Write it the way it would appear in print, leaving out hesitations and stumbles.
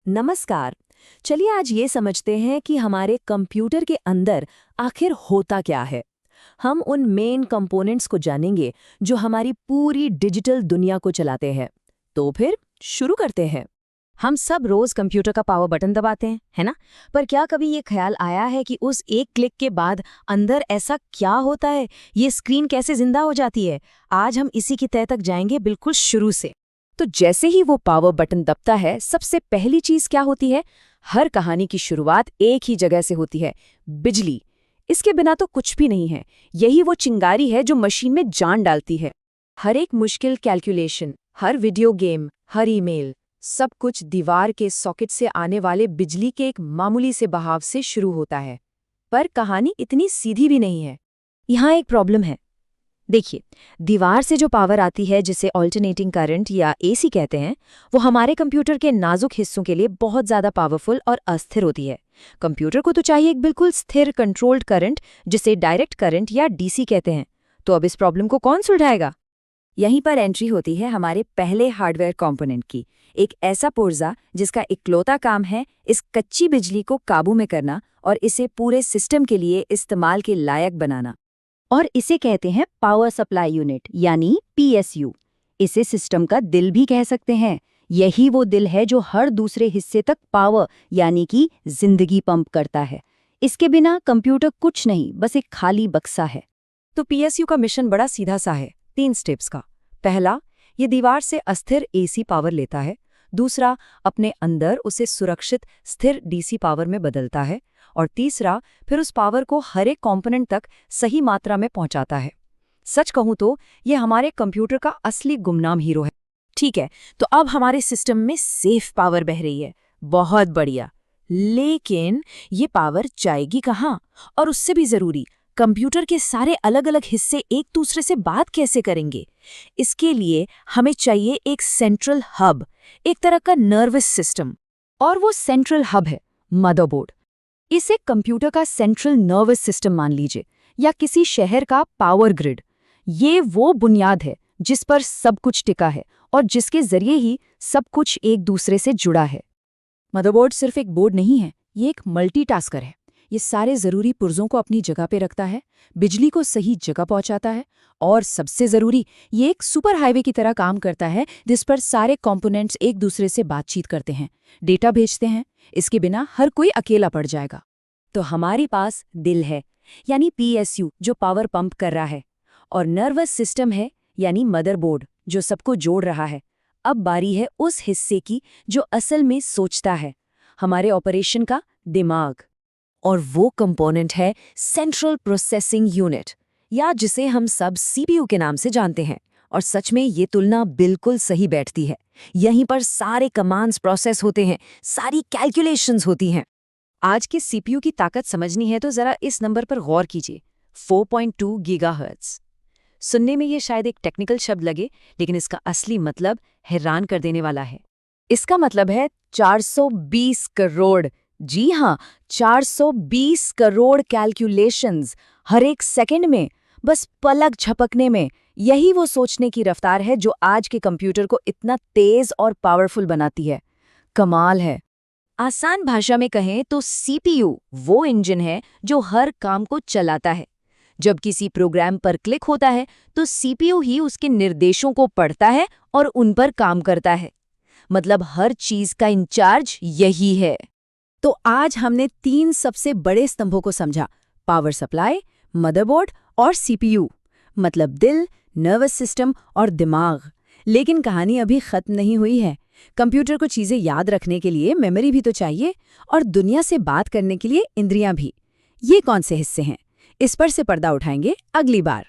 नमस्कार। चलिए आज ये समझते हैं कि हमारे कंप्यूटर के अंदर आखिर होता क्या है। हम उन मेन कंपोनेंट्स को जानेंगे जो हमारी पूरी डिजिटल दुनिया को चलाते हैं। तो फिर शुरू करते हैं। हम सब रोज कंप्यूटर का पावर बटन दबाते हैं, है ना? पर क्या कभी ये ख्याल आया है कि उस एक क्लिक के बाद अंदर ऐसा क्या होता है? ये स्क्रीन कैसे जिंदा हो जाती है? आज हम इसी की तह तक जाएंगे, बिल्कुल शुरू से। तो जैसे ही वो पावर बटन दबता है, सबसे पहली चीज क्या होती है? हर कहानी की शुरुआत एक ही जगह से होती है, बिजली। इसके बिना तो कुछ भी नहीं है। यही वो चिंगारी है जो मशीन में जान डालती है। हर एक मुश्किल कैलकुलेशन, हर वीडियो गेम, हर ईमेल, सब कुछ दीवार के सॉकेट से आने वाले बिजली के एक मामूली से बहाव से शुरू होता है। पर कहानी इतनी सीधी भी नहीं है। यहाँ एक प्रॉब्लम है। देखिए, दीवार से जो पावर आती है, जिसे ऑल्टरनेटिंग करंट या एसी कहते हैं, वो हमारे कंप्यूटर के नाजुक हिस्सों के लिए बहुत ज़्यादा पावरफुल और अस्थिर होती है। कंप्यूटर को तो चाहिए एक बिल्कुल स्थिर कंट्रोल्ड करंट, जिसे डायरेक्ट करंट या डीसी कहते हैं। तो अब इस प्रॉब्लम को कौन सुलझाएगा? यहीं पर एंट्री होती है हमारे पहले हार्डवेयर कंपोनेंट की, एक ऐसा पुर्जा जिसका इकलौता काम है इस कच्ची बिजली को काबू में करना और इसे पूरे सिस्टम के लिए इस्तेमाल के लायक बनाना। और इसे कहते हैं पावर सप्लाई यूनिट, यानी पीएसयू। इसे सिस्टम का दिल भी कह सकते हैं। यही वो दिल है जो हर दूसरे हिस्से तक पावर यानी कि जिंदगी पंप करता है। इसके बिना कंप्यूटर कुछ नहीं, बस एक खाली बक्सा है। तो पीएसयू का मिशन बड़ा सीधा सा है, 3 स्टेप्स का। पहला, ये दीवार से अस्थिर एसी पावर लेता है। दूसरा, अपने अंदर उसे सुरक्षित स्थिर डीसी पावर में बदलता है। और तीसरा, फिर उस पावर को हर एक कंपोनेंट तक सही मात्रा में पहुंचाता है। सच कहूं तो ये हमारे कंप्यूटर का असली गुमनाम हीरो है। ठीक है, तो अब हमारे सिस्टम में सेफ पावर बह रही है, बहुत बढ़िया। लेकिन ये पावर जाएगी कहाँ? और उससे भी जरूरी, कंप्यूटर के सारे अलग अलग हिस्से एक दूसरे से बात कैसे करेंगे? इसके लिए हमें चाहिए एक सेंट्रल हब, एक तरह का नर्वस सिस्टम। और वो सेंट्रल हब है मदरबोर्ड। इसे कंप्यूटर का सेंट्रल नर्वस सिस्टम मान लीजिए, या किसी शहर का पावर ग्रिड। ये वो बुनियाद है जिस पर सब कुछ टिका है और जिसके जरिए ही सब कुछ एक दूसरे से जुड़ा है। मदरबोर्ड सिर्फ एक बोर्ड नहीं है, ये एक मल्टीटास्कर है। ये सारे जरूरी पुर्जों को अपनी जगह पे रखता है, बिजली को सही जगह पहुंचाता है, और सबसे जरूरी, ये एक सुपर हाईवे की तरह काम करता है जिस पर सारे कंपोनेंट्स एक दूसरे से बातचीत करते हैं, डेटा भेजते हैं। इसके बिना हर कोई अकेला पड़ जाएगा। तो हमारे पास दिल है, यानी पीएसयू, जो पावर पंप कर रहा है, और नर्वस सिस्टम है, यानी मदरबोर्ड, जो सबको जोड़ रहा है। अब बारी है उस हिस्से की जो असल में सोचता है, हमारे ऑपरेशन का दिमाग। और वो कंपोनेंट है सेंट्रल प्रोसेसिंग यूनिट, या जिसे हम सब सीपीयू के नाम से जानते हैं। और सच में ये तुलना बिल्कुल सही बैठती है। यहीं पर सारे कमांड्स प्रोसेस होते हैं, सारी कैलकुलेशंस होती हैं। आज के सीपीयू की ताकत समझनी है तो जरा इस नंबर पर गौर कीजिए, 4.2 गीगाहर्ट्ज। सुनने में ये शायद एक टेक्निकल शब्द लगे, लेकिन इसका असली मतलब हैरान कर देने वाला है। इसका मतलब है 420 करोड़। जी हाँ, 420 करोड़ कैलकुलेशंस हर एक सेकंड में, बस पलक झपकने में। यही वो सोचने की रफ्तार है जो आज के कंप्यूटर को इतना तेज और पावरफुल बनाती है। कमाल है। आसान भाषा में कहें तो सीपीयू वो इंजन है जो हर काम को चलाता है। जब किसी प्रोग्राम पर क्लिक होता है तो सीपीयू ही उसके निर्देशों को पढ़ता है और उन पर काम करता है। मतलब हर चीज का इंचार्ज यही है। तो आज हमने 3 सबसे बड़े स्तंभों को समझा, पावर सप्लाई, मदरबोर्ड और सीपीयू। मतलब दिल, नर्वस सिस्टम और दिमाग। लेकिन कहानी अभी खत्म नहीं हुई है। कंप्यूटर को चीजें याद रखने के लिए मेमोरी भी तो चाहिए, और दुनिया से बात करने के लिए इंद्रियां भी। ये कौन से हिस्से हैं? इस पर से पर्दा उठाएंगे अगली बार।